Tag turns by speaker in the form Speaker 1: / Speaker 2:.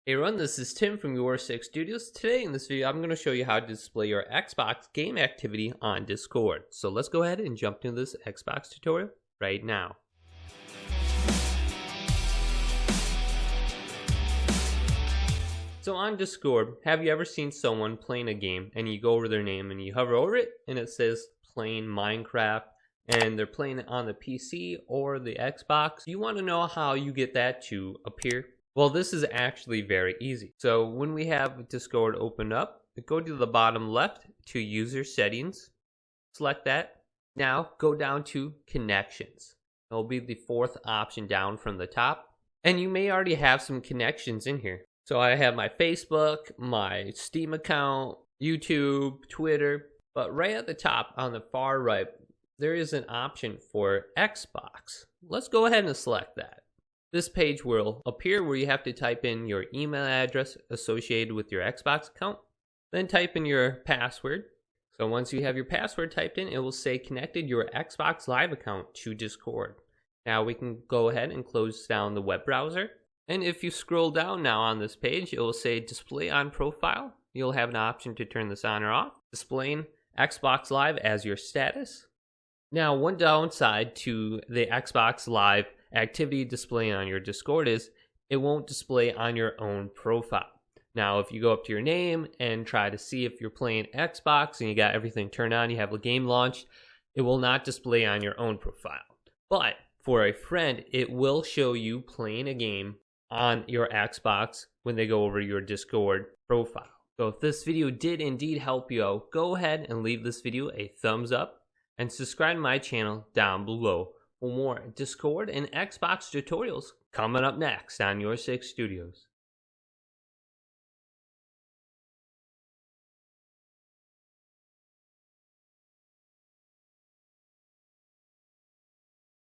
Speaker 1: Hey everyone, this is Tim from YourSixStudios. Today in this video, I'm going to show you how to display your Xbox game activity on Discord. So let's go ahead and jump into this Xbox tutorial right now. So on Discord, have you ever seen someone playing a game and you go over their name and you hover over it and it says playing Minecraft and they're playing it on the PC or the Xbox? You want to know how you get that to appear? Well, this is actually very easy. So when we have Discord opened up, go to the bottom left to user settings, select that. Now go down to connections. It'll be the fourth option down from the top. And you may already have some connections in here. So I have my Facebook, my Steam account, YouTube, Twitter, but right at the top on the far right, there is an option for Xbox. Let's go ahead and select that. This page will appear where you have to type in your email address associated with your Xbox account, then type in your password. So once you have your password typed in, it will say connected your Xbox Live account to Discord. Now we can go ahead and close down the web browser. And if you scroll down now on this page, it will say display on profile. You'll have an option to turn this on or off, displaying Xbox Live as your status. Now, one downside to the Xbox Live activity display on your Discord is it won't display on your own profile. Now, if you go up to your name and try to see if you're playing Xbox and you got everything turned on, you have a game launched, it will not display on your own profile. But for a friend, it will show you playing a game on your Xbox when they go over your Discord profile. So if this video did indeed help you out, go ahead and leave this video a thumbs up and subscribe to my channel down below for more Discord and Xbox tutorials coming up next on YourSixStudios.